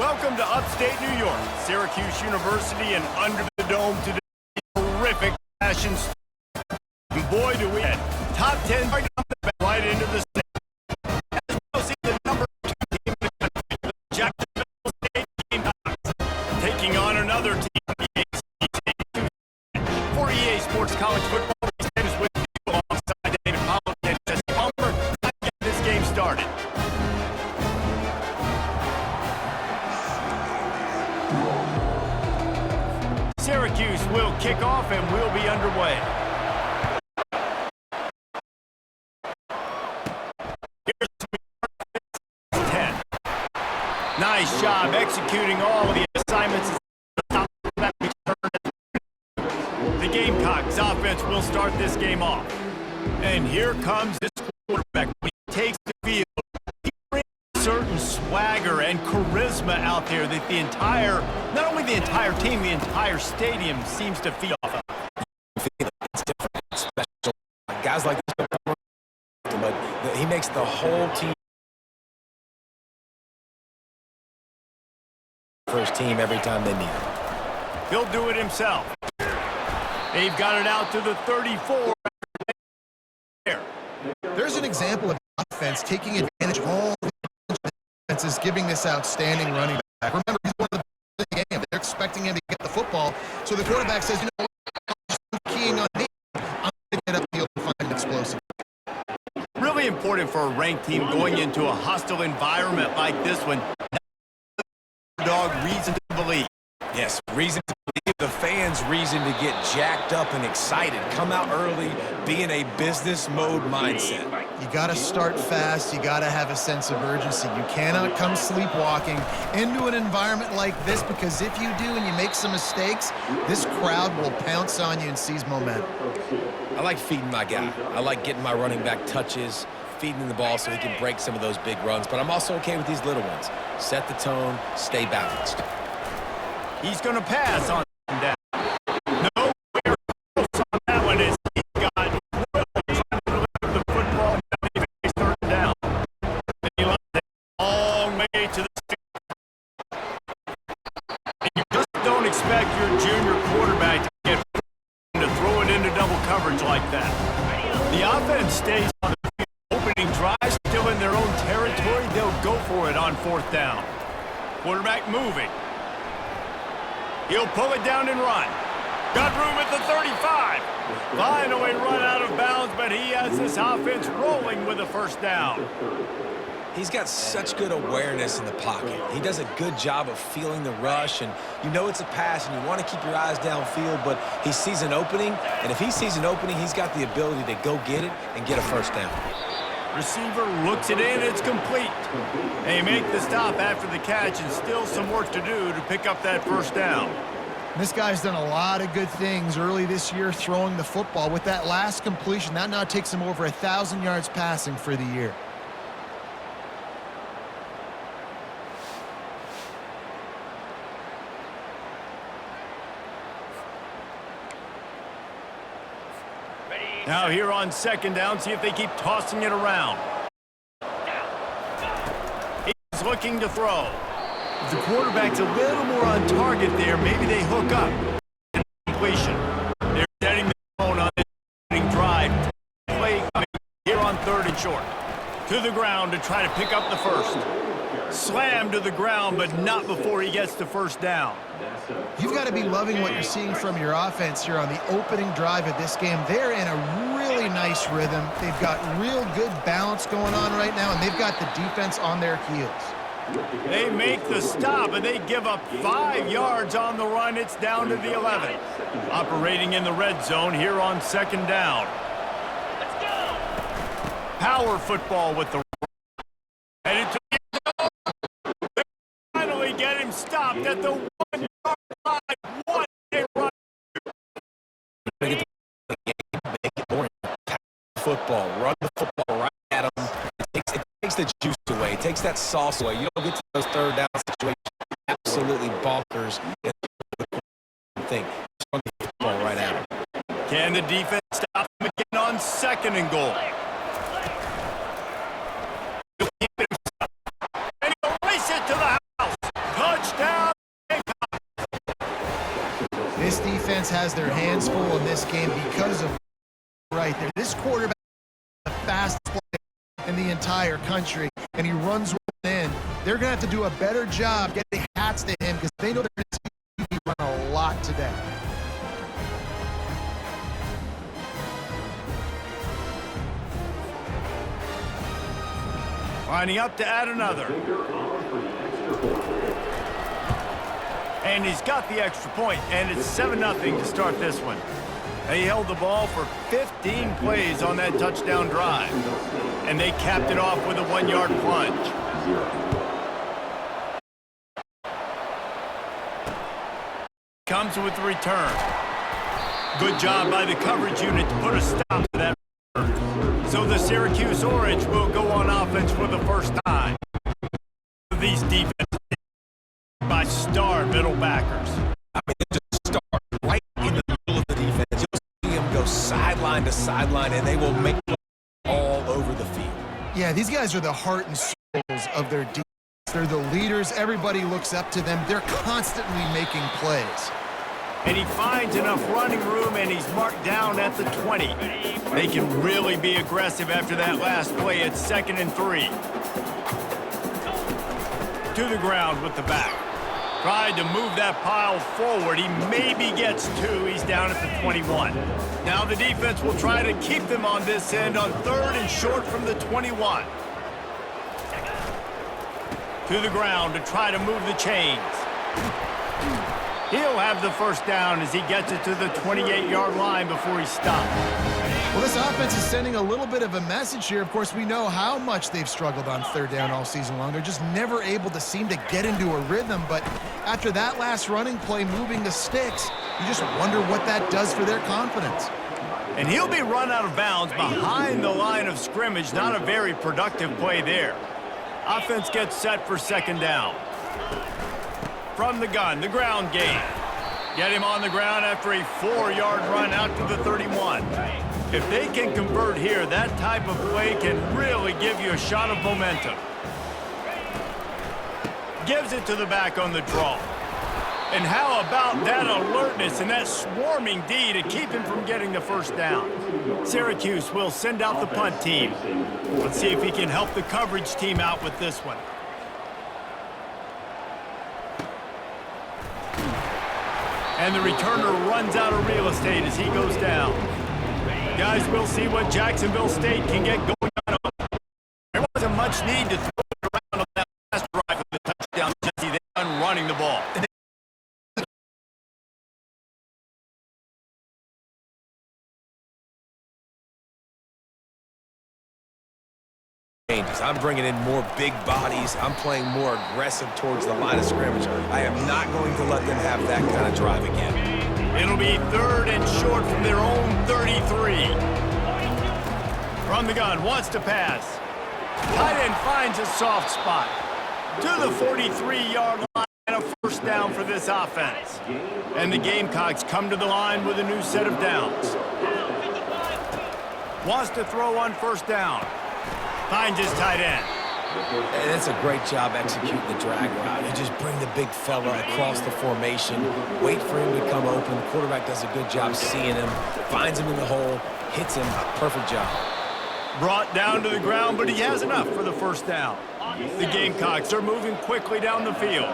Welcome to upstate New York, Syracuse University, and under the dome today, terrific fashion. And boy, do we have top 10 right into the state. As we'll see the number 2 team in the country, the Jacksonville State Gamecocks, taking on another team, the ACC. For EA Sports College Football, is with you alongside David Pollock and Jesse Palmer. Let's get this game started. Syracuse will kick off and we'll be underway. Here's 10. Nice job executing all of the assignments. The Gamecocks offense will start this game off. And here comes this quarterback. When he takes the field, he brings a certain swagger and charisma out there that the entire, not only the entire team, the entire stadium seems to feed off of. It's different, it's special. Guys like this, but he makes the whole team first team every time they need him. He'll do it himself. They've got it out to the 34. There's an example of offense taking advantage of all the defenses, giving this outstanding running back. Remember, he's one of the best in the game. They're expecting him to get the football, so the quarterback says, you know, I'm keying on me. I'm going to get up the field and find an explosive. Really important for a ranked team going into a hostile environment like this one. Dog reason to believe. Yes, reason to believe. The fans reason to get jacked up and excited. Come out early, be in a business mode mindset. You got to start fast. You got to have a sense of urgency. You cannot come sleepwalking into an environment like this, because if you do and you make some mistakes, this crowd will pounce on you and seize momentum. I like feeding my guy. I like getting my running back touches, feeding him the ball so he can break some of those big runs, but I'm also okay with these little ones. Set the tone, stay balanced. He's going to pass on down. Nowhere close on that one as he got Will trying to deliver the football down. He faced third down. And he left it a long way to the stick. And you just don't expect your junior quarterback to get to throw it into double coverage like that. The offense stays on the field. Opening drive, still in their own territory. They'll go for it on fourth down. Quarterback moving. He'll pull it down and run. Got room at the 35. Finally run out of bounds, but he has this offense rolling with a first down. He's got such good awareness in the pocket. He does a good job of feeling the rush, and you know it's a pass, and you want to keep your eyes downfield, but he sees an opening, and if he sees an opening, he's got the ability to go get it and get a first down. Receiver looks it in, it's complete. They make the stop after the catch, and still some work to do to pick up that first down. This guy's done a lot of good things early this year throwing the football. With that last completion, that now takes him over 1,000 yards passing for the year. Now here on second down, see if they keep tossing it around. He's looking to throw. If the quarterback's a little more on target there, maybe they hook up. Completion. They're setting the tone on this drive. Play coming here on third and short. To the ground to try to pick up the first. Slam to the ground, but not before he gets the first down. You've got to be loving what you're seeing from your offense here on the opening drive of this game. They're in a really nice rhythm. They've got real good balance going on right now, and they've got the defense on their heels. They make the stop, and they give up 5 yards on the run. It's down to the 11. Operating in the red zone here on second down. Let's go. Power football with the headed to the they finally get him stopped at the 1-yard line. What a run. Make it more football. Run the football right at him. It takes the juice away. It takes that sauce away. You don't get to those third down situations. Absolutely bonkers. Thing. Just run the football right at him. Can the defense stop him again on second and goal? And he'll race it to the house. has their hands full in this game because of right there. This quarterback is the fastest player in the entire country, and he runs in. They're going to have to do a better job getting hats to him because they know they're going to see him run a lot today. Lining up to add another. And he's got the extra point, and it's 7-0 to start this one. They held the ball for 15 plays on that touchdown drive, and they capped it off with a 1-yard plunge. Comes with the return. Good job by the coverage unit to put a stop to that return. So the Syracuse Orange will go on offense for the first time. These defenses by star middle backers. I mean, they just start right in the middle of the defense. You'll see them go sideline to sideline, and they will make plays all over the field. Yeah, these guys are the heart and souls of their defense. They're the leaders. Everybody looks up to them. They're constantly making plays. And he finds enough running room, and he's marked down at the 20. They can really be aggressive after that last play at 2nd and 3. To the ground with the back. Tried to move that pile forward. He maybe gets 2. He's down at the 21. Now the defense will try to keep them on this end on 3rd and short from the 21. To the ground to try to move the chains. He'll have the first down as he gets it to the 28-yard line before he stops. Well, this offense is sending a little bit of a message here. Of course, we know how much they've struggled on 3rd down all season long. They're just never able to seem to get into a rhythm. But after that last running play, moving the sticks, you just wonder what that does for their confidence. And he'll be run out of bounds behind the line of scrimmage. Not a very productive play there. Offense gets set for 2nd down. From the gun, the ground game. Get him on the ground after a 4-yard run out to the 31. If they can convert here, that type of play can really give you a shot of momentum. Gives it to the back on the draw. And how about that alertness and that swarming D to keep him from getting the first down? Syracuse will send out the punt team. Let's see if he can help the coverage team out with this one. And the returner runs out of real estate as he goes down. Guys, we'll see what Jacksonville State can get going on. There wasn't much need to throw it around on that last drive for the touchdown. Jesse, they're done running the ball. I'm bringing in more big bodies. I'm playing more aggressive towards the line of scrimmage. I am not going to let them have that kind of drive again. It'll be 3rd and short from their own 33. From the gun, wants to pass. Tight end finds a soft spot. To the 43-yard line and a first down for this offense. And the Gamecocks come to the line with a new set of downs. Wants to throw on 1st down. Finds his tight end. And that's a great job executing the drag route. You just bring the big fella across the formation, wait for him to come open. The quarterback does a good job seeing him, finds him in the hole, hits him. Perfect job. Brought down to the ground, but he has enough for the first down. The Gamecocks are moving quickly down the field.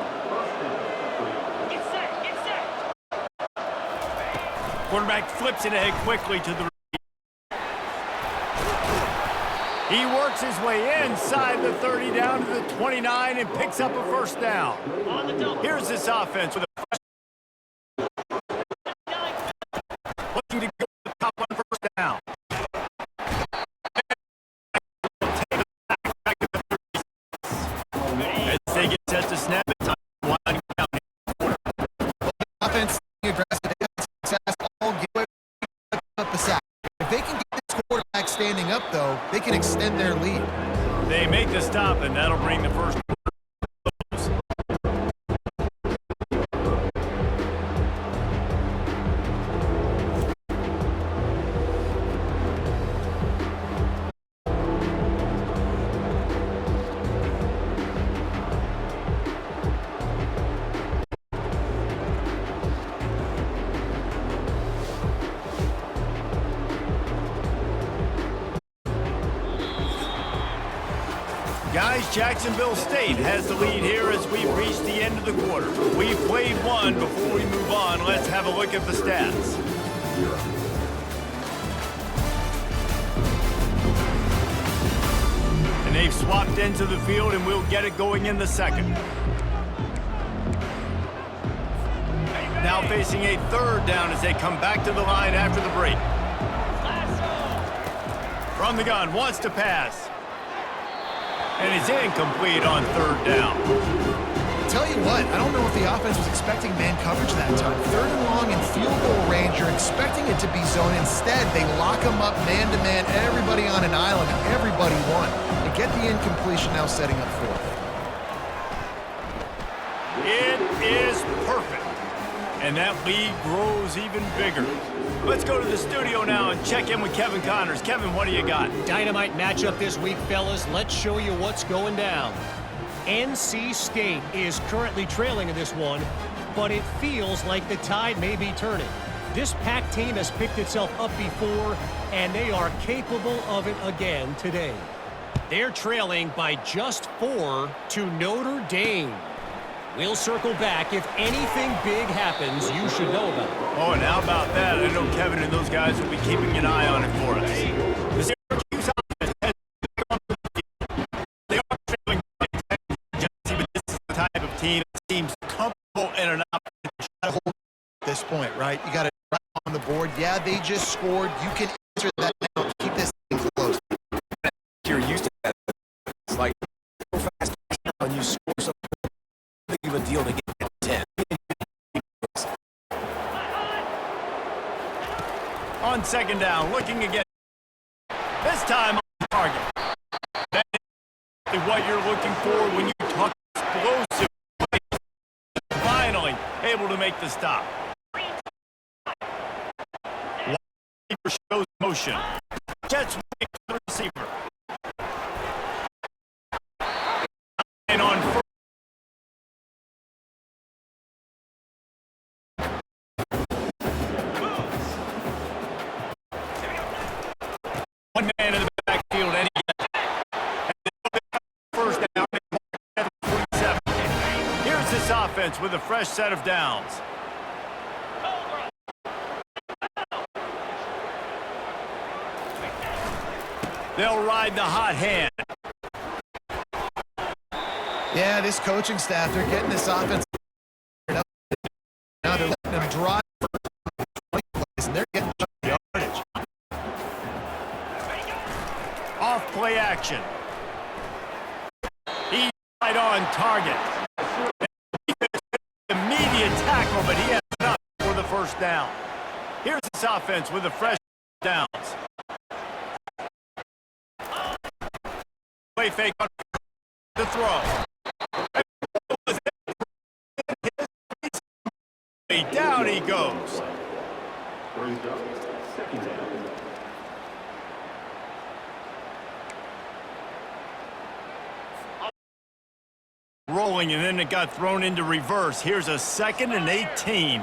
Quarterback flips it ahead quickly to the He works his way inside the 30 down to the 29 and picks up a first down. Here's this offense with a looking to go to the top on 1st down. As they get set to snap it, winding down. Offense aggressive, success, all game up the sack. If they can get this quarterback standing up, though, they can extend their lead. They make the stop, and that'll bring the first. Guys, Jacksonville State has the lead here as we've reached the end of the quarter. We've played one. Before we move on, let's have a look at the stats. And they've swapped into the field, and we'll get it going in the second. Now facing a third down as they come back to the line after the break. From the gun, wants to pass. And it's incomplete on third down. Tell you what, I don't know if the offense was expecting man coverage that time. Third and long in field goal range, you're expecting it to be zone. Instead, they lock them up man-to-man, everybody on an island, and everybody won. They get the incompletion, now setting up fourth. It is perfect. And that lead grows even bigger. Let's go to the studio now and check in with Kevin Connors. Kevin, what do you got? Dynamite matchup this week, fellas. Let's show you what's going down. NC State is currently trailing in this one, but it feels like the tide may be turning. This Pac team has picked itself up before, and they are capable of it again today. They're trailing by just 4 to Notre Dame. We'll circle back. If anything big happens, you should know about it. Oh, and how about that? I know Kevin and those guys will be keeping an eye on it for us. The Syracuse offense has on the field. They are trailing by 10, Jesse, but this is the type of team that seems comfortable in an opposition. At this point, right? You got it right on the board. Yeah, they just scored. You can answer that now. Keep this thing close. You're used to that. It's like so fast when you score something. Big of a deal to get 10. On second down, looking again. This time on target. That is what you're looking for when you talk explosive plays. Finally able to make the stop. Wide receiver shows motion. Jets wait for the receiver. And on first. One man in the backfield, and he gets it. First down at 47. Here's this offense with a fresh set of downs. They'll ride the hot hand. Yeah, this coaching staff, they're getting this offense. Now they're letting them drive for 20 plays, and they're getting yardage. Off play action. He's right on target. Immediate tackle, but he has enough for the first down. Here's this offense with the fresh downs. Play fake on the throw. Down he goes. Rolling, and then it got thrown into reverse. Here's a 2nd and 18.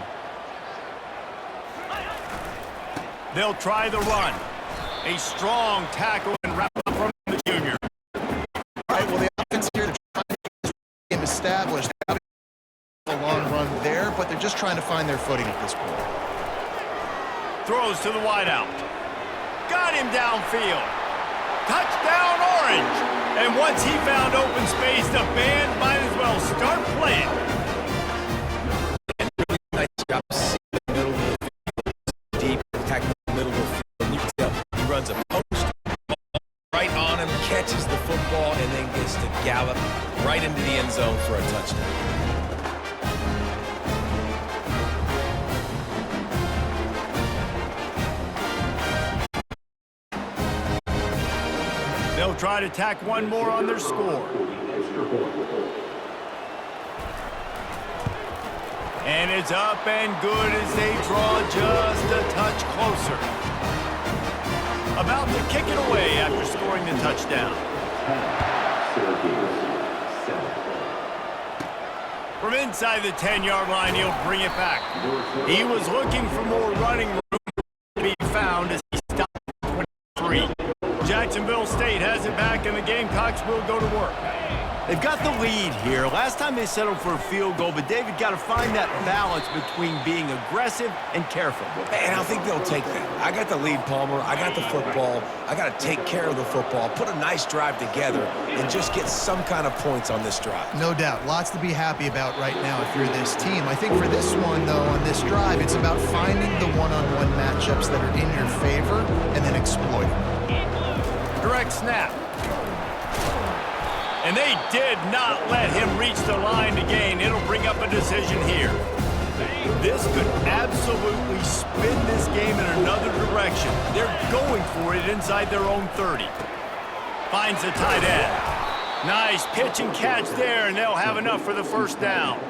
They'll try the run. A strong tackle and wrap up from the junior. All right, well, the offense here, they're trying to get this game established. They have a long run there, but they're just trying to find their footing at this point. Throws to the wideout. Got him downfield. Touchdown, Orange. And once he found open space, the band might as well start playing. Really nice job seeing the middle of the field, deep, attacking the middle of the field. You can tell he runs a post right on him, catches the football, and then gets to gallop right into the end zone for a touchdown. They'll try to tack one more on their score. And it's up and good as they draw just a touch closer. About to kick it away after scoring the touchdown. From inside the 10-yard line, he'll bring it back. He was looking for more running room to be found as he stopped at 23. Jacksonville State has has it back, and the Gamecocks will go to work. They've got the lead here. Last time they settled for a field goal, but David got to find that balance between being aggressive and careful. And I think they'll take that. I got the lead, Palmer. I got the football. I got to take care of the football, put a nice drive together, and just get some kind of points on this drive. No doubt. Lots to be happy about right now if you're this team. I think for this one, though, on this drive, it's about finding the one-on-one matchups that are in your favor and then exploiting. Direct snap. And they did not let him reach the line to gain. It'll bring up a decision here. This could absolutely spin this game in another direction. They're going for it inside their own 30. Finds the tight end. Nice pitch and catch there, and they'll have enough for the first down.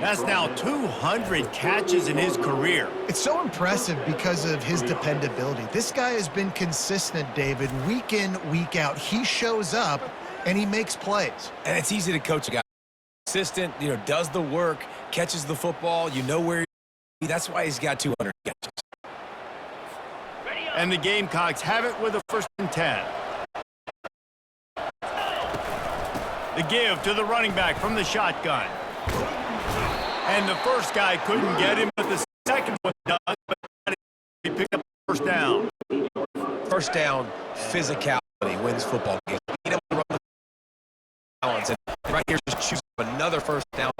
That's now 200 catches in his career. It's so impressive because of his dependability. This guy has been consistent, David, week in, week out. He shows up, and he makes plays. And it's easy to coach a guy. Consistent, does the work, catches the football, where he. That's why he's got 200 catches. And the Gamecocks have it with a 1st and 10. The give to the running back from the shotgun. And the first guy couldn't get him, but the second one does. But he picked up the first down. First down, physicality wins football games. You don't run the balance. And right here, just choose another first down,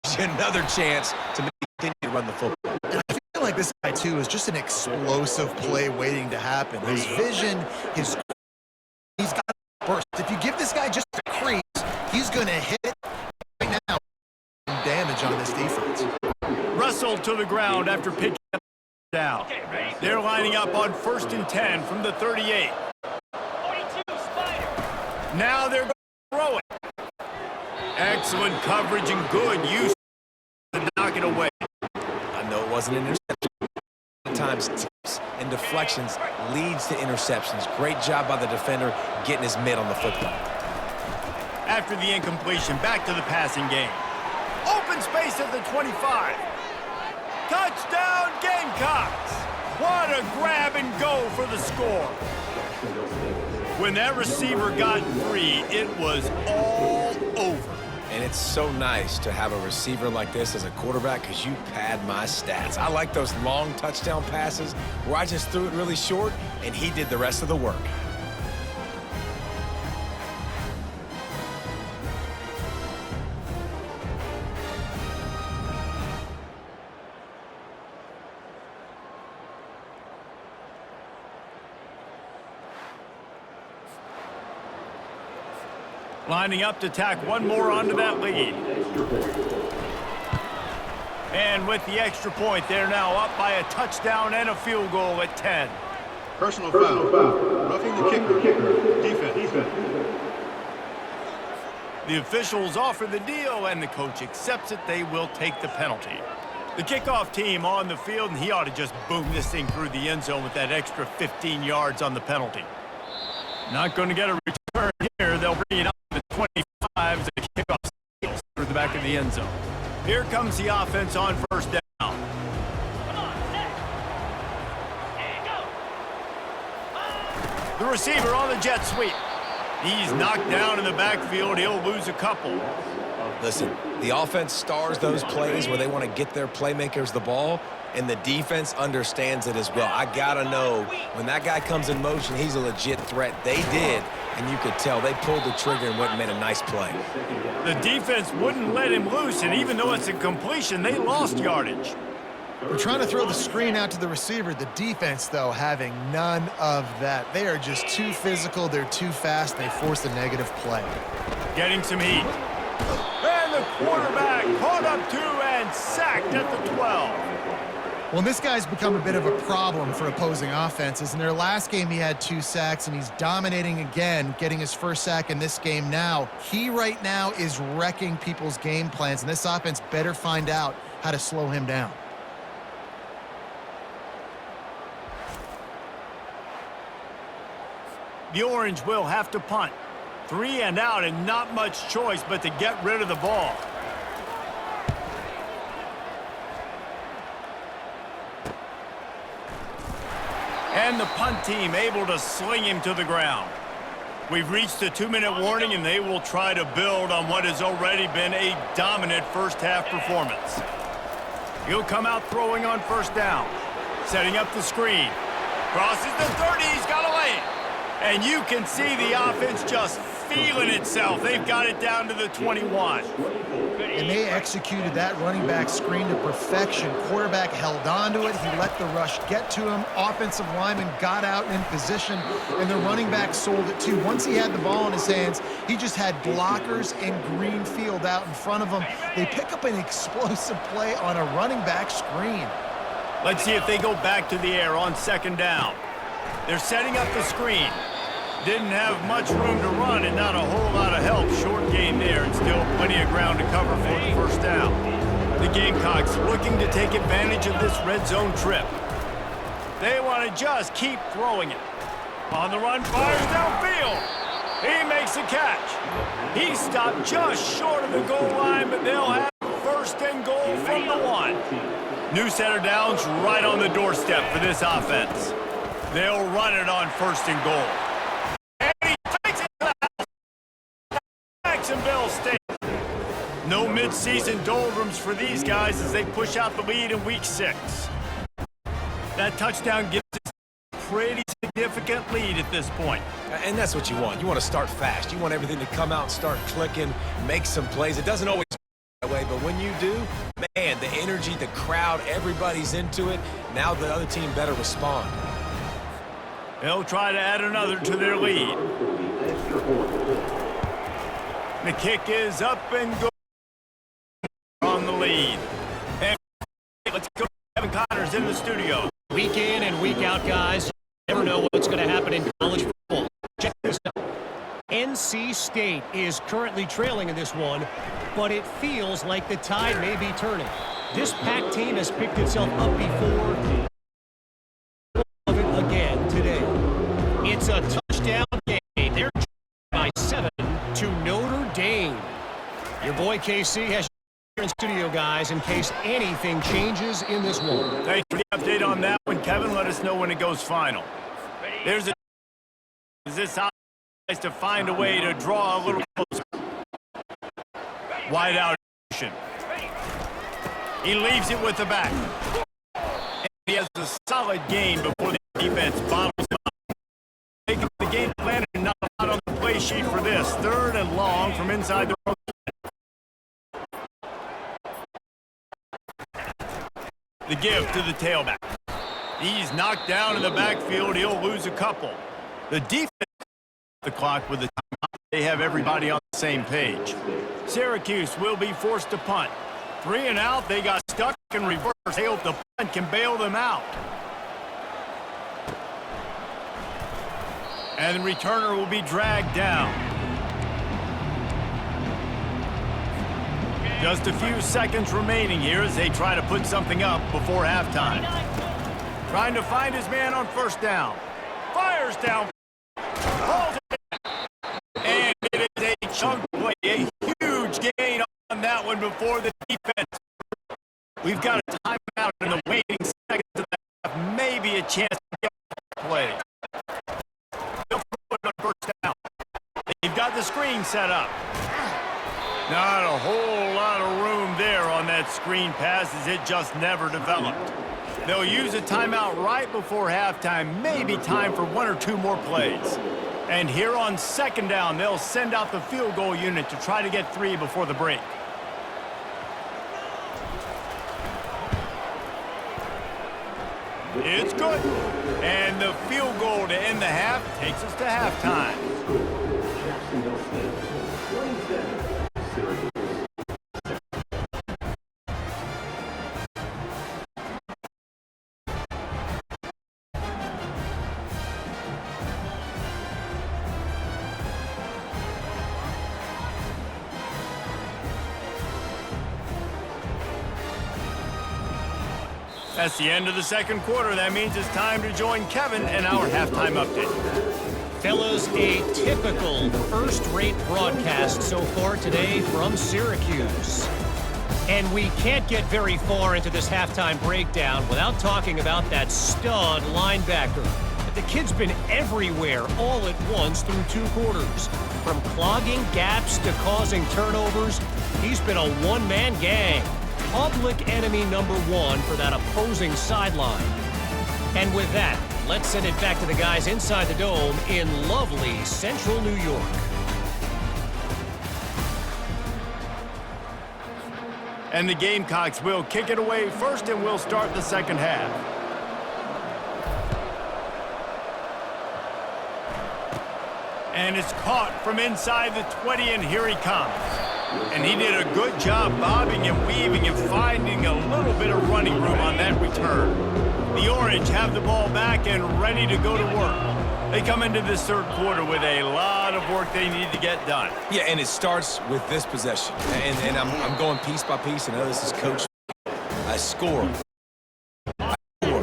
gives you another chance to continue to run the football. And I feel like this guy, too, is just an explosive play waiting to happen. His vision, he's got a burst. If you give this guy just a crease, he's going to hit it right now. Damage on this defense. Wrestled to the ground after picking up down. They're lining up on 1st and 10 from the 38. Now they're going to throw it. Excellent coverage and good use to knock it away. I know it wasn't an interception. Sometimes tips and deflections leads to interceptions. Great job by the defender getting his mitt on the football. After the incompletion, back to the passing game. Open space at the 25. Touchdown, Gamecocks! What a grab and go for the score. When that receiver got free, it was all over. And it's so nice to have a receiver like this as a quarterback because you pad my stats. I like those long touchdown passes where I just threw it really short and he did the rest of the work. Lining up to tack one more onto that lead. And with the extra point, they're now up by a touchdown and a field goal at 10. Personal foul. Roughing the kicker. Defense. The officials offer the deal, and the coach accepts it. They will take the penalty. The kickoff team on the field, and he ought to just boom this thing through the end zone with that extra 15 yards on the penalty. Not going to get a return here. They'll bring it up to the 25 as the kickoff steals through the back of the end zone. Here comes the offense on 1st down. The receiver on the jet sweep. He's knocked down in the backfield. He'll lose a couple. Listen, the offense stars those plays where they want to get their playmakers the ball, and the defense understands it as well. I got to know when that guy comes in motion, he's a legit threat. They did, and you could tell they pulled the trigger and went and made a nice play. The defense wouldn't let him loose, and even though it's a completion, they lost yardage. We're trying to throw the screen out to the receiver. The defense, though, having none of that. They are just too physical. They're too fast. They force a negative play. Getting some heat. And the quarterback caught up to and sacked at the 12. Well, this guy's become a bit of a problem for opposing offenses. In their last game, he had 2 sacks, and he's dominating again, getting his first sack in this game now. He right now is wrecking people's game plans, and this offense better find out how to slow him down. The Orange will have to punt. 3 and out, and not much choice but to get rid of the ball. And the punt team able to sling him to the ground. We've reached the 2-minute warning, and they will try to build on what has already been a dominant first-half performance. He'll come out throwing on first down. Setting up the screen. Crosses the 30. He's got to lay it. And you can see the offense just feeling itself. They've got it down to the 21. And they executed that running back screen to perfection. Quarterback held on to it. He let the rush get to him. Offensive lineman got out in position, and the running back sold it too. Once he had the ball in his hands, he just had blockers and green field out in front of him. They pick up an explosive play on a running back screen. Let's see if they go back to the air on second down. They're setting up the screen. Didn't have much room to run and not a whole lot of help. Short game there and still plenty of ground to cover for the first down. The Gamecocks looking to take advantage of this red zone trip. They want to just keep throwing it. On the run, fires downfield. He makes a catch. He stopped just short of the goal line, but they'll have first and goal from the 1. New set of downs right on the doorstep for this offense. They'll run it on first and goal. And he takes it to the house. Jacksonville State. No midseason doldrums for these guys as they push out the lead in week 6. That touchdown gives us a pretty significant lead at this point. And that's what you want. You want to start fast. You want everything to come out and start clicking, make some plays. It doesn't always that way, but when you do, man, the energy, the crowd, everybody's into it. Now the other team better respond. They'll try to add another to their lead. The kick is up and go on the lead. And let's go. Kevin Connors in the studio. Week in and week out, guys. You never know what's going to happen in college football. Check this out. NC State is currently trailing in this one, but it feels like the tide may be turning. This Pac team has picked itself up before of it again today. It's a touchdown game. They're by 7 to Notre Dame. Your boy KC has you in studio, guys, in case anything changes in this one. Thanks for the update on that one, Kevin. Let us know when it goes final. There's a this tries to find a way to draw a little closer. Wide out. He leaves it with the back. And he has a solid gain before the defense bottles him up. Taking the game plan and not out on the play sheet for this. 3rd and long from inside the road. The give to the tailback. He's knocked down in the backfield. He'll lose a couple. The defense the clock with the timeout. They have everybody on the same page. Syracuse will be forced to punt. 3 and out. They got stuck in reverse. They hope the punt can bail them out. And the returner will be dragged down. Just a few seconds remaining here as they try to put something up before halftime. Trying to find his man on first down. Fires down. Holds it. And it is a chunk play. A huge gain on that one before the defense. We've got a timeout in the waiting seconds of the half. Maybe a chance to get the play. They'll put it on first down. They've got the screen set up. Not a whole lot of room there on that screen pass as it just never developed. They'll use a timeout right before halftime, maybe time for 1 or 2 more plays. And here on second down, they'll send out the field goal unit to try to get 3 before the break. It's good. And the field goal to end the half takes us to halftime. That's the end of the second quarter. That means it's time to join Kevin and our halftime update. Fellas, a typical first-rate broadcast so far today from Syracuse. And we can't get very far into this halftime breakdown without talking about that stud linebacker. the kid's been everywhere all at once through 2 quarters. From clogging gaps to causing turnovers, he's been a one-man gang. Public enemy #1 for that opposing sideline. And with that, let's send it back to the guys inside the dome in lovely central New York. And the Gamecocks will kick it away first, and we'll start the second half. And it's caught from inside the 20, and here he comes. And he did a good job bobbing and weaving and finding a little bit of running room on that return. The Orange have the ball back and ready to go to work. They come into this third quarter with a lot of work they need to get done. Yeah, and it starts with this possession. And I'm going piece by piece. I know this is coach. I score.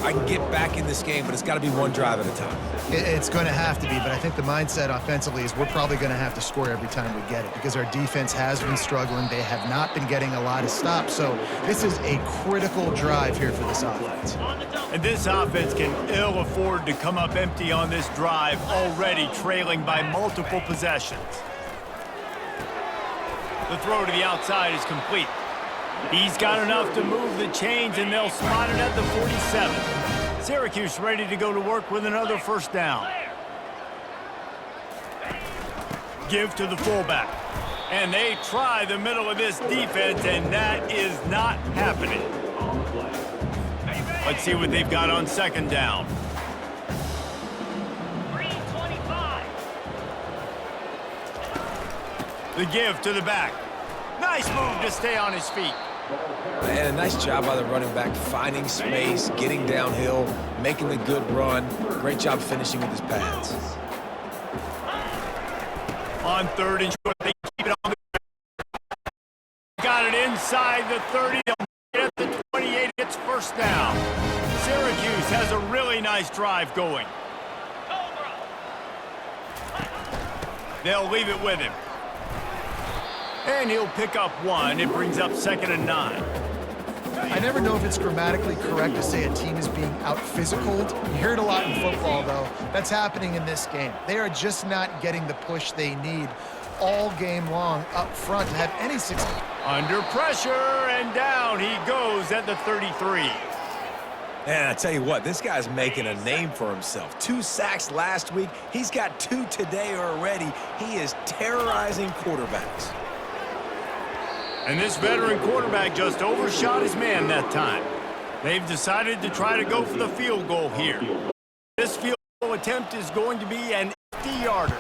I can get back in this game, but it's got to be one drive at a time. It's going to have to be, but I think the mindset offensively is we're probably going to have to score every time we get it because our defense has been struggling. They have not been getting a lot of stops, so this is a critical drive here for this offense. And this offense can ill afford to come up empty on this drive, already trailing by multiple possessions. The throw to the outside is complete. He's got enough to move the chains, and they'll spot it at the 47. Syracuse ready to go to work with another first down. Give to the fullback. And they try the middle of this defense, and that is not happening. Let's see what they've got on second down. The give to the back. Nice move to stay on his feet. And a nice job by the running back, finding space, getting downhill, making the good run. Great job finishing with his pads. On third and short, they keep it on the ground. Got it inside the 30. They'll get at the 28. It's first down. Syracuse has a really nice drive going. They'll leave it with him. And he'll pick up 1. It brings up 2nd and 9. I never know if it's grammatically correct to say a team is being out-physicaled. You hear it a lot in football, though. That's happening in this game. They are just not getting the push they need all game long up front to have any success. Under pressure, and down he goes at the 33. And I tell you what, this guy's making a name for himself. 2 sacks last week. He's got 2 today already. He is terrorizing quarterbacks. And this veteran quarterback just overshot his man that time. They've decided to try to go for the field goal here. This field goal attempt is going to be an 50-yarder.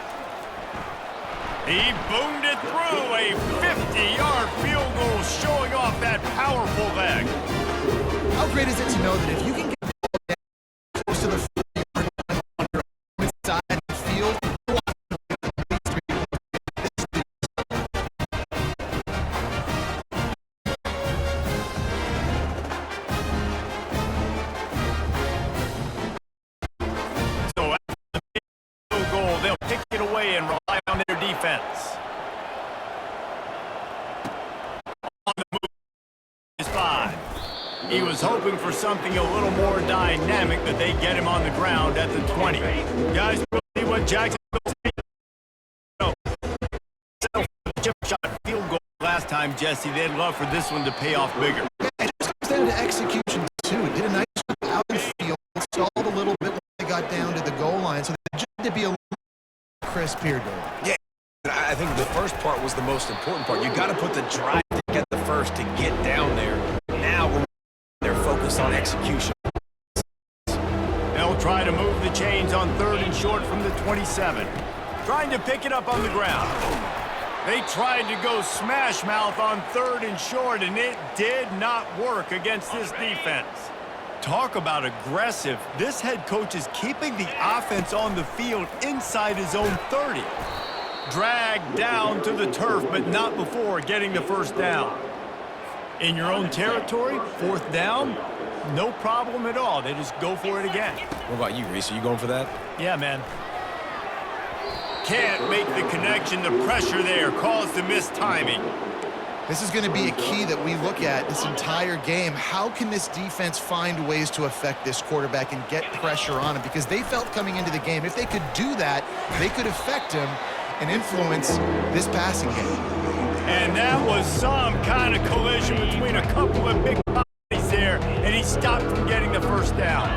He boomed it through, a 50-yard field goal showing off that powerful leg. How great is it to know that if you can get the ball down close to the 40-yard line on your opponent's side of the field, so after the field goal, they'll kick it away and rely on their defense. On the move is 5. He was hoping for something a little more dynamic, but they get him on the ground at the 20. Guys, we'll see what Jacksonville's chip shot field goal last time, Jesse. They'd love for this one to pay off bigger. it just comes down to execution, too. It did a nice job out in the field, stalled a little bit when they got down to the goal line, so they just had to be a little crisp here, Dave. Yeah, I think the first part was the most important part. You got to put the drive to get the first to get down there. Now they're focused on execution. They'll try to move the chains on third and short from the 27. Trying to pick it up on the ground. They tried to go smash mouth on third and short, and it did not work against this defense. Talk about aggressive. This head coach is keeping the offense on the field inside his own 30. Dragged down to the turf, but not before getting the first down. In your own territory, fourth down, no problem at all. They just go for it again. What about you, Reese? Are you going for that? Yeah, man. Can't make the connection. The pressure there caused the missed timing. This is going to be a key that we look at this entire game. How can this defense find ways to affect this quarterback and get pressure on him? Because they felt coming into the game, if they could do that, they could affect him and influence this passing game. And that was some kind of collision between a couple of big bodies there, and he stopped from getting the first down.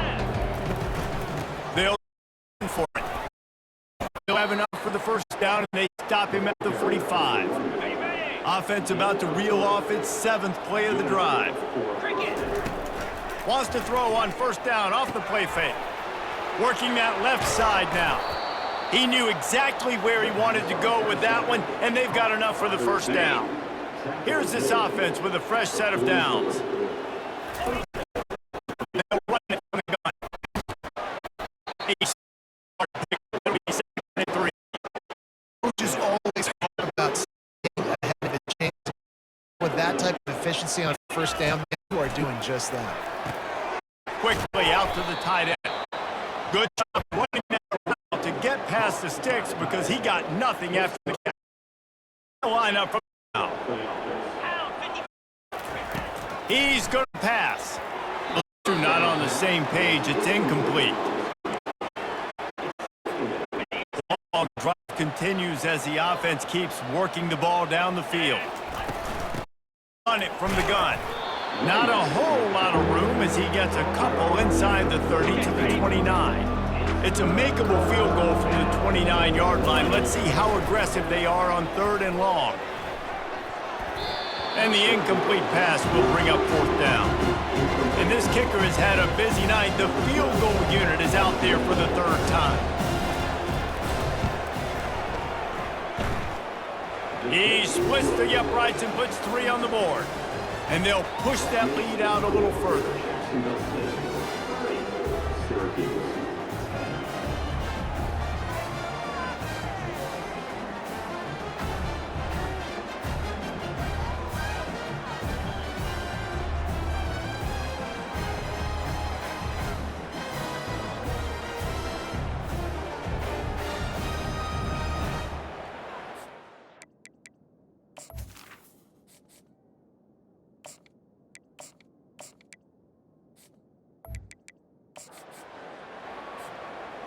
They'll for it. They'll have enough for the first down, and they stop him at the 45. Offense about to reel off its 7th play of the drive. Wants to throw on first down off the play fake. Working that left side now. He knew exactly where he wanted to go with that one, and they've got enough for the first down. Here's this offense with a fresh set of downs. They'll run it from the gun. Coaches always talk about staying ahead of the chains. With that type of efficiency on first down, you are doing just that. Quickly out to the tight end. Good job running that route to get past the sticks because he got nothing after the catch. Line up from now. He's going to pass. Not on the same page. It's incomplete. Ball drive continues as the offense keeps working the ball down the field. On it from the gun. Not a whole lot of room as he gets a couple inside the 30 to the 29. It's a makeable field goal from the 29-yard line. Let's see how aggressive they are on 3rd and long. And the incomplete pass will bring up 4th down. And this kicker has had a busy night. The field goal unit is out there for the 3rd time. He splits the uprights and puts 3 on the board. And they'll push that lead out a little further.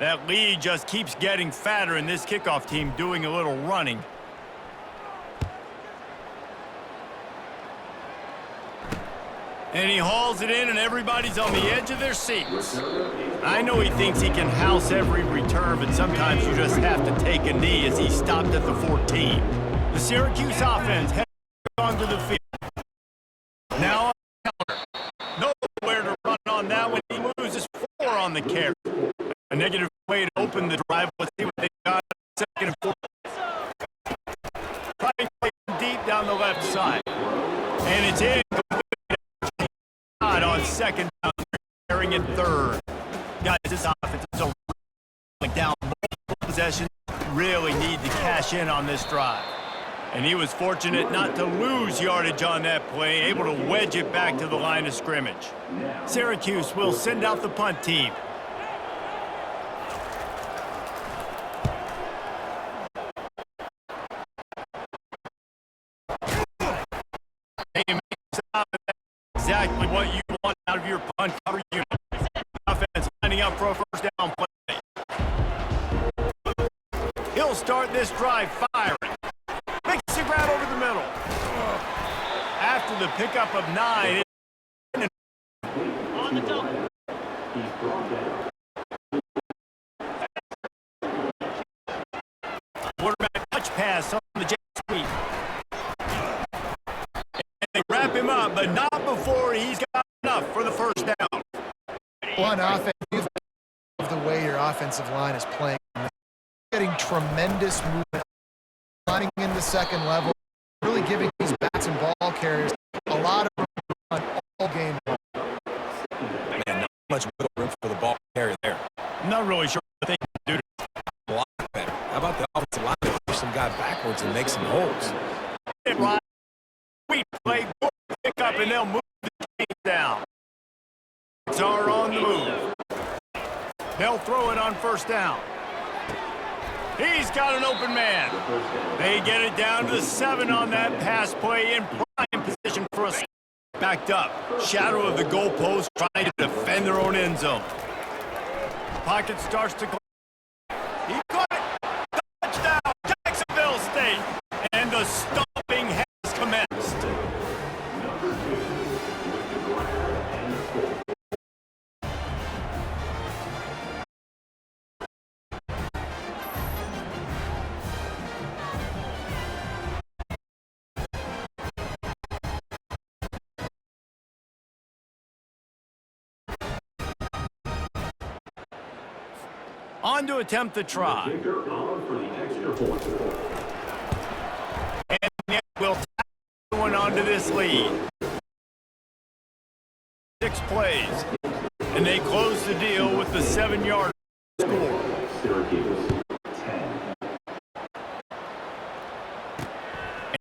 That lead just keeps getting fatter, and this kickoff team doing a little running. And he hauls it in, and everybody's on the edge of their seats. I know he thinks he can house every return, but sometimes you just have to take a knee as he stopped at the 14. The Syracuse offense heads onto the field. Now on the counter. Nowhere to run on that one. He loses 4 on the carry. A negative way to open the drive. Let's see what they got. 2nd and 4. Trying to deep down the left side. And it's in. On 2nd down. Carrying in 3rd. Guys, this offense is so down. Possession. Really need to cash in on this drive. And he was fortunate not to lose yardage on that play. Able to wedge it back to the line of scrimmage. Syracuse will send out the punt team. Exactly what you want out of your punt cover unit. Offense lining up for a first down play. He'll start this drive firing. Makes a grab over the middle. After the pickup of 9. On the double. Quarterback touch pass on the jet sweep. They wrap him up, but not before he's got enough for the first down. On offense, you've the way your offensive line is playing. Getting tremendous movement, running in the 2nd level, really giving these backs and ball carriers a lot of room all game long. Man, not much wiggle room for the ball carrier there. I'm not really sure what they can do to A lot better. How about the offensive line to push some guy backwards and make some holes? it right. We play good pick up and they'll move the chains down. It's are on the move. They'll throw it on first down. He's got an open man. They get it down to the 7 on that pass play in position for a backed up. Shadow of the goalpost, trying to defend their own end zone. Pocket starts to go. He got it. Touchdown, Jacksonville State. And the stomping has commenced. On to attempt the try. And Nick will tap going on to this lead. 6 plays. And they close the deal with the 7-yard score.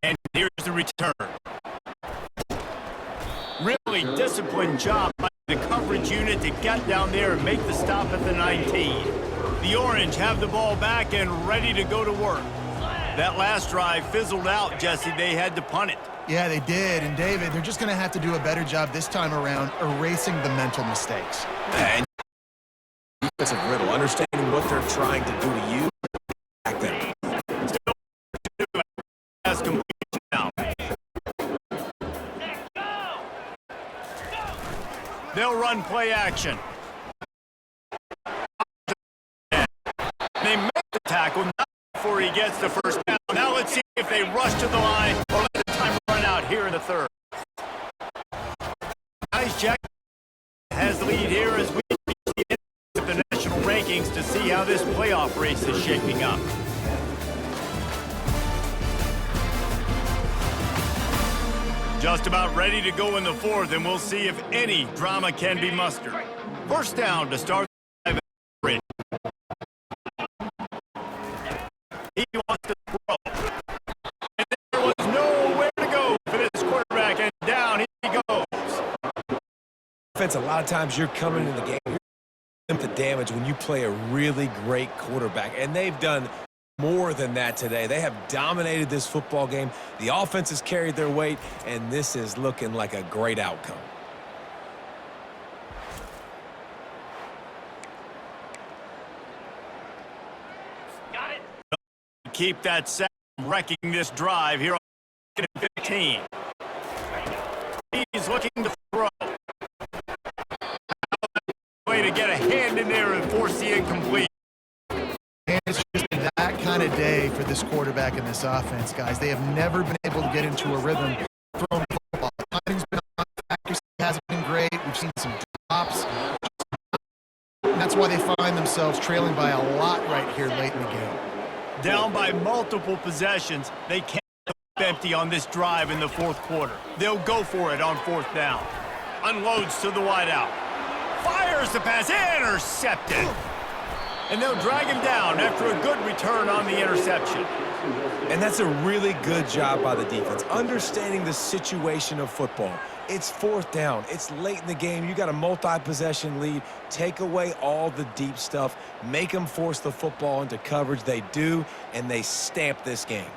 And here's the return. Really disciplined job by the coverage unit to get down there and make the stop at the 19. The Orange have the ball back and ready to go to work. That last drive fizzled out, Jesse. They had to punt it. Yeah, they did. And, David, they're just going to have to do a better job this time around erasing the mental mistakes. And defensive riddle, understanding what they're trying to do to you. Back then. Has completion now. They'll run play action. They make the tackle not before he gets the first down. Now let's see if they rush to the line or let the time run out here in the third. Nice Jack has the lead here as we see the national rankings to see how this playoff race is shaping up. Just about ready to go in the fourth, and we'll see if any drama can be mustered. First down to start the drive. He wants to throw. And there was nowhere to go for this quarterback, and down he goes. Defense, a lot of times you're coming in the game, you're doing the damage when you play a really great quarterback, and they've done more than that today. They have dominated this football game. The offense has carried their weight, and this is looking like a great outcome. Got it. Keep that set, wrecking this drive here on 15. He's looking to throw. Way to get a hand in there and force the incomplete. And it's just that kind of day for this quarterback and this offense, guys. They have never been able to get into a rhythm throwing football. Timing's been on, accuracy hasn't been great. We've seen some drops. And that's why they find themselves trailing by a lot right here late in the game. Down by multiple possessions, they can't keep empty on this drive in the fourth quarter. They'll go for it on fourth down. Unloads to the wideout. Fires the pass, intercepted. And they'll drag him down after a good return on the interception. And that's a really good job by the defense, understanding the situation of football. It's fourth down. It's late in the game. You got a multi-possession lead. Take away all the deep stuff. Make them force the football into coverage. They do, and they stamp this game.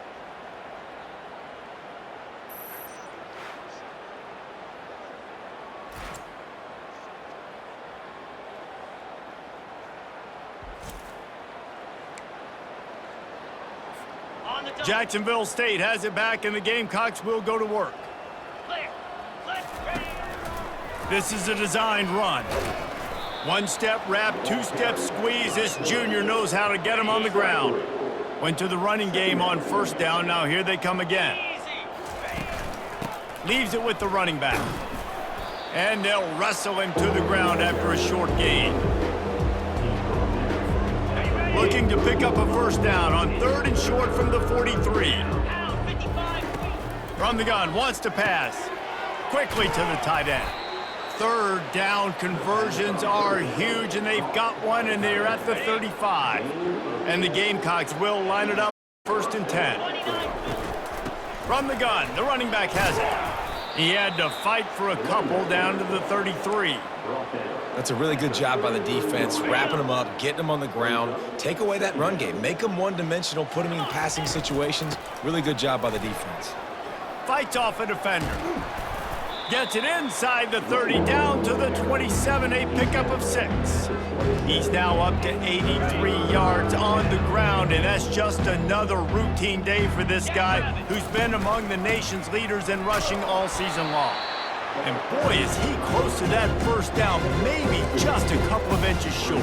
Jacksonville State has it back, and the Gamecocks will go to work. This is a designed run. One-step wrap, two-step squeeze. This junior knows how to get him on the ground. Went to the running game on first down. Now here they come again. Leaves it with the running back. And they'll wrestle him to the ground after a short gain. Looking to pick up a first down on third and short from the 43. From the gun, wants to pass. Quickly to the tight end. Third down conversions are huge, and they've got one, and they're at the 35. And the Gamecocks will line it up first and 10. From the gun, the running back has it. He had to fight for a couple down to the 33. That's a really good job by the defense, wrapping them up, getting them on the ground. Take away that run game. Make them one-dimensional, put them in passing situations. Really good job by the defense. Fights off a defender. Gets it inside the 30, down to the 27, a pickup of 6. He's now up to 83 yards on the ground, and that's just another routine day for this guy who's been among the nation's leaders in rushing all season long. And boy, is he close to that first down, maybe just a couple of inches short.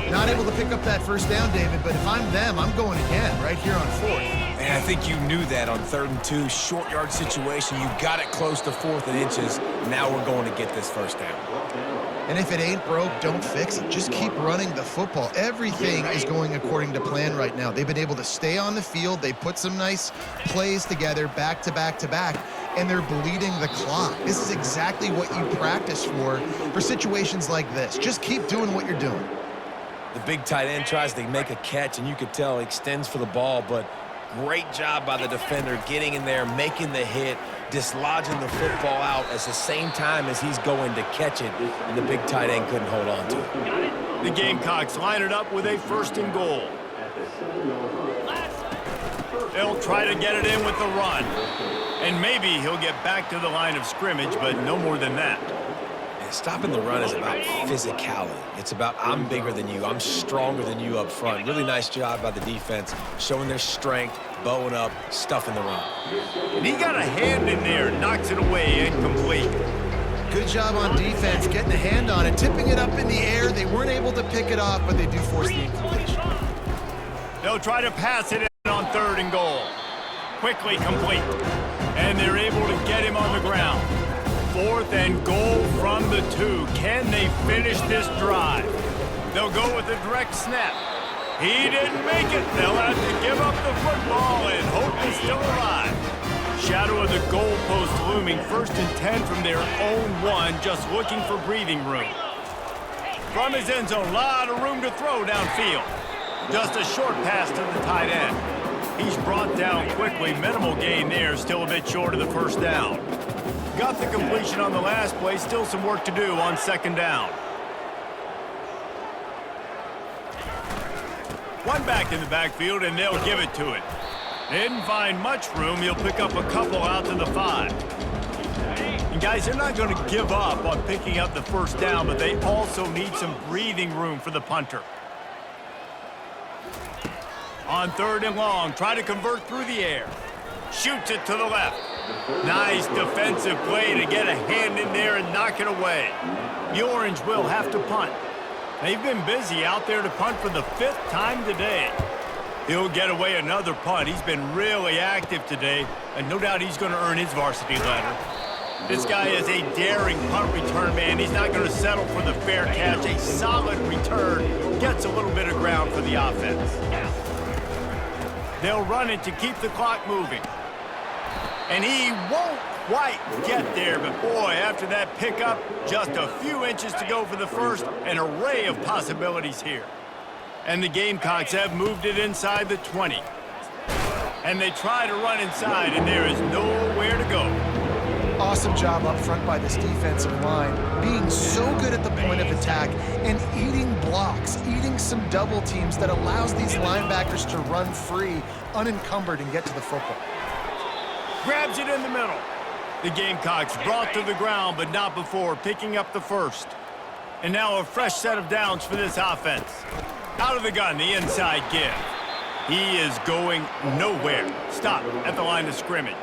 Not able to pick up that first down, David, but if I'm them, I'm going again right here on 4th. And I think you knew that on 3rd and 2, short yard situation. You got it close to 4th and inches. Now we're going to get this first down. And if it ain't broke, don't fix it. Just keep running the football. Everything is going according to plan right now. They've been able to stay on the field. They put some nice plays together back to back to back, and they're bleeding the clock. This is exactly what you practice for situations like this. Just keep doing what you're doing. The big tight end tries to make a catch, and you could tell he extends for the ball, but great job by the defender getting in there, making the hit, dislodging the football out at the same time as he's going to catch it, and the big tight end couldn't hold on to it. The Gamecocks line it up with a 1st and goal. They'll try to get it in with the run. And maybe he'll get back to the line of scrimmage, but no more than that. Stopping the run is about physicality. It's about I'm bigger than you. I'm stronger than you up front. Really nice job by the defense, showing their strength, bowing up, stuffing the run. And he got a hand in there, knocks it away, incomplete. Good job on defense, getting a hand on it, tipping it up in the air. They weren't able to pick it off, but they do force the incompletion. They'll try to pass it in on 3rd and goal. Quickly complete. And they're able to get him on the ground. 4th and goal from the 2. Can they finish this drive? They'll go with a direct snap. He didn't make it. They'll have to give up the football and hope he's still alive. Shadow of the goalpost looming. 1st and 10 from their own 1, just looking for breathing room. From his end zone, a lot of room to throw downfield. Just a short pass to the tight end. He's brought down quickly. Minimal gain there, still a bit short of the first down. Got the completion on the last play, still some work to do on 2nd down. One back in the backfield, and they'll give it to it. They didn't find much room. He'll pick up a couple out to the 5. And guys, they're not going to give up on picking up the first down, but they also need some breathing room for the punter. On 3rd and long, try to convert through the air. Shoots it to the left. Nice defensive play to get a hand in there and knock it away. The Orange will have to punt. They've been busy out there to punt for the 5th time today. He'll get away another punt. He's been really active today, and no doubt he's going to earn his varsity letter. This guy is a daring punt return man. He's not going to settle for the fair catch. A solid return gets a little bit of ground for the offense. They'll run it to keep the clock moving. And he won't quite get there, but boy, after that pickup, just a few inches to go for the first, an array of possibilities here. And the Gamecocks have moved it inside the 20. And they try to run inside, and there is nowhere to go. Awesome job up front by this defensive line, being so good at the point of attack and eating blocks, eating some double teams that allows these linebackers to run free, unencumbered, and get to the football. Grabs it in the middle. The Gamecocks brought to the ground, but not before picking up the first. And now a fresh set of downs for this offense. Out of the gun, the inside give. He is going nowhere. Stop at the line of scrimmage.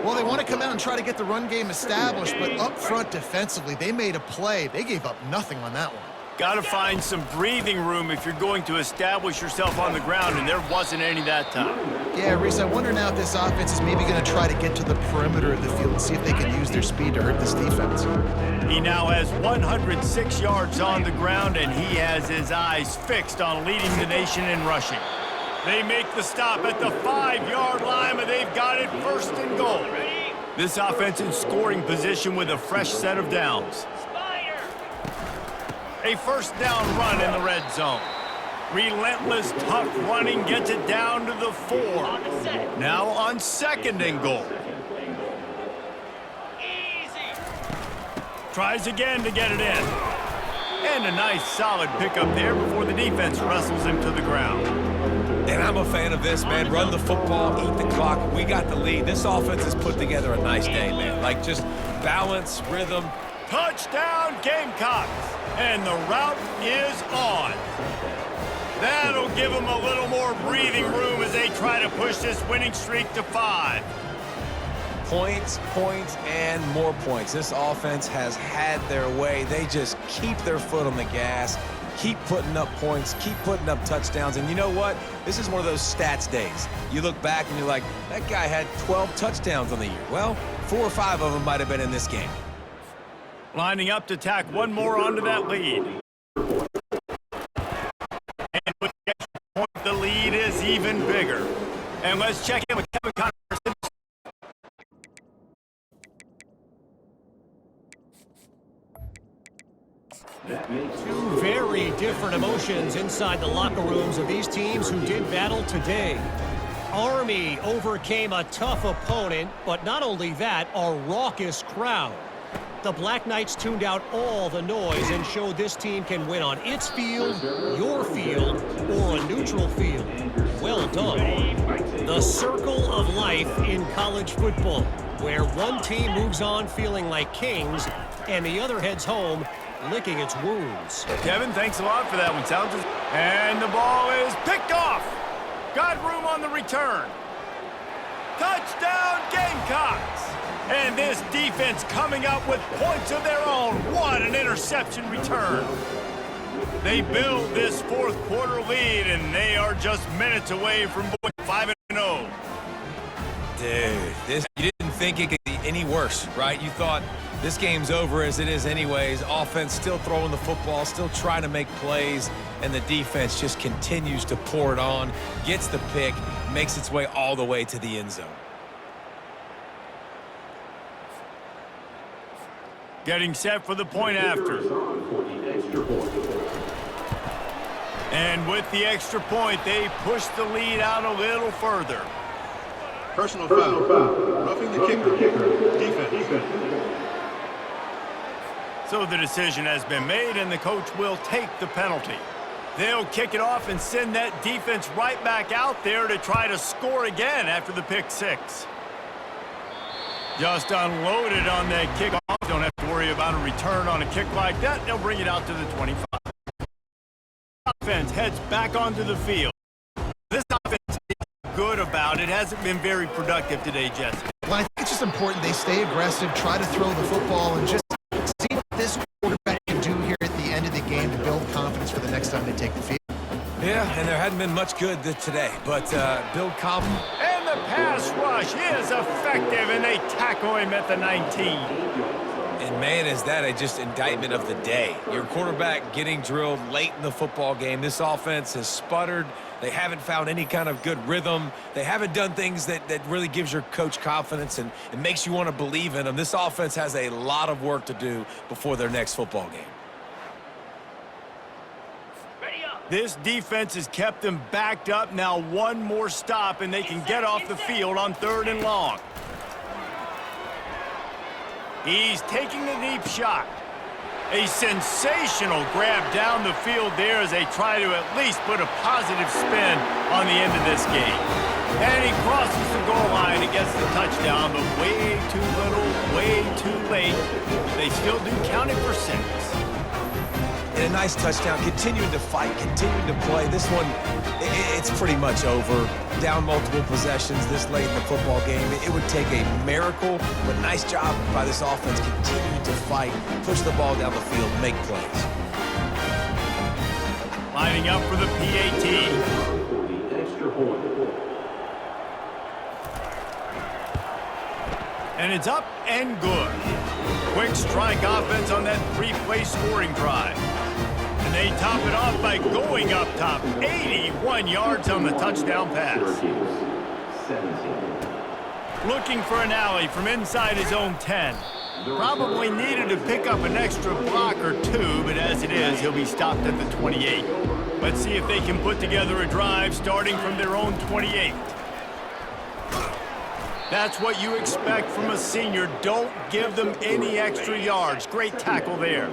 Well, they want to come out and try to get the run game established, but up front defensively, they made a play. They gave up nothing on that one. Got to find some breathing room if you're going to establish yourself on the ground, and there wasn't any that time. Yeah, Reese, I wonder now if this offense is maybe going to try to get to the perimeter of the field and see if they can use their speed to hurt this defense. He now has 106 yards on the ground, and he has his eyes fixed on leading the nation in rushing. They make the stop at the 5-yard line, but they've got it 1st and goal. This offense in scoring position with a fresh set of downs. A 1st down run in the red zone. Relentless, tough running gets it down to the 4. Now on 2nd and goal. Tries again to get it in. And a nice solid pickup there before the defense wrestles him to the ground. And I'm a fan of this, man. Run the football, eat the clock. We got the lead. This offense has put together a nice day, man. Like, just balance, rhythm. Touchdown, Gamecocks! And the route is on. That'll give them a little more breathing room as they try to push this winning streak to 5. Points, points, and more points. This offense has had their way. They just keep their foot on the gas, keep putting up points, keep putting up touchdowns. And you know what? This is one of those stats days. You look back and you're like, that guy had 12 touchdowns on the year. Well, 4 or 5 of them might have been in this game. Lining up to tack one more onto that lead. And with the extra point, the lead is even bigger. And let's check in with Kevin Connors. Two very different emotions inside the locker rooms of these teams who did battle today. Army overcame a tough opponent, but not only that, a raucous crowd. The Black Knights tuned out all the noise and showed this team can win on its field, your field, or a neutral field. Well done. The circle of life in college football, where one team moves on feeling like kings and the other heads home licking its wounds. Kevin, thanks a lot for that one. And the ball is picked off. Got room on the return. Touchdown, Gamecocks! And this defense coming up with points of their own. What an interception return. They build this fourth quarter lead, and they are just minutes away from going 5-0. Dude, you didn't think it could be any worse, right? You thought this game's over as it is anyways. Offense still throwing the football, still trying to make plays, and the defense just continues to pour it on, gets the pick, makes its way all the way to the end zone. Getting set for the point after. And with the extra point, they push the lead out a little further. Personal foul. Roughing the kicker. Defense. So the decision has been made, and the coach will take the penalty. They'll kick it off and send that defense right back out there to try to score again after the pick 6. Just unloaded on that kickoff. Don't have to worry about a return on a kick like that. They'll bring it out to the 25. Offense heads back onto the field. This offense is good about it. Hasn't been very productive today, Jesse. Well, I think it's just important they stay aggressive, try to throw the football, and just see what this quarterback can do here at the end of the game to build confidence for the next time they take the field. Yeah, and there hadn't been much good today, but build confidence. And the pass rush is effective, and they tackle him at the 19. And, man, is that just indictment of the day. Your quarterback getting drilled late in the football game. This offense has sputtered. They haven't found any kind of good rhythm. They haven't done things that really gives your coach confidence and makes you want to believe in them. This offense has a lot of work to do before their next football game. This defense has kept them backed up. Now one more stop, and they can get off the field on 3rd and long. He's taking the deep shot. A sensational grab down the field there as they try to at least put a positive spin on the end of this game. And he crosses the goal line and gets the touchdown, but way too little, way too late. They still do count it for 6. And a nice touchdown, continuing to fight, continuing to play. This one, it's pretty much over. Down multiple possessions this late in the football game. It would take a miracle, but nice job by this offense continuing to fight, push the ball down the field, make plays. Lining up for the PAT. And it's up and good. Quick strike offense on that 3-play scoring drive. And they top it off by going up top. 81 yards on the touchdown pass. Looking for an alley from inside his own 10. Probably needed to pick up an extra block or 2, but as it is, he'll be stopped at the 28. Let's see if they can put together a drive starting from their own 28. That's what you expect from a senior. Don't give them any extra yards. Great tackle there.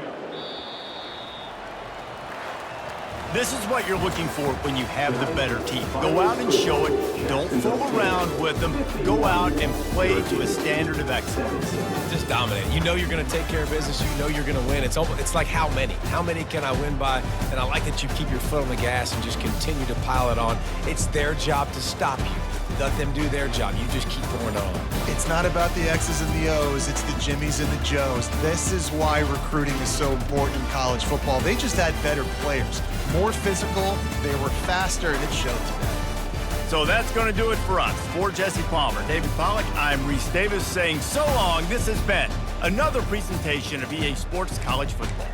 This is what you're looking for when you have the better team. Go out and show it. Don't fool around with them. Go out and play to a standard of excellence. Just dominate. You know you're going to take care of business. You know you're going to win. It's like how many? How many can I win by? And I like that you keep your foot on the gas and just continue to pile it on. It's their job to stop you. Let them do their job. You just keep pouring it on. It's not about the X's and the O's. It's the Jimmies and the Joes. This is why recruiting is so important in college football. They just had better players, more physical, they were faster, and it showed today. So that's going to do it for us. For Jesse Palmer, David Pollack, I'm Reese Davis saying so long. This has been another presentation of EA Sports College Football.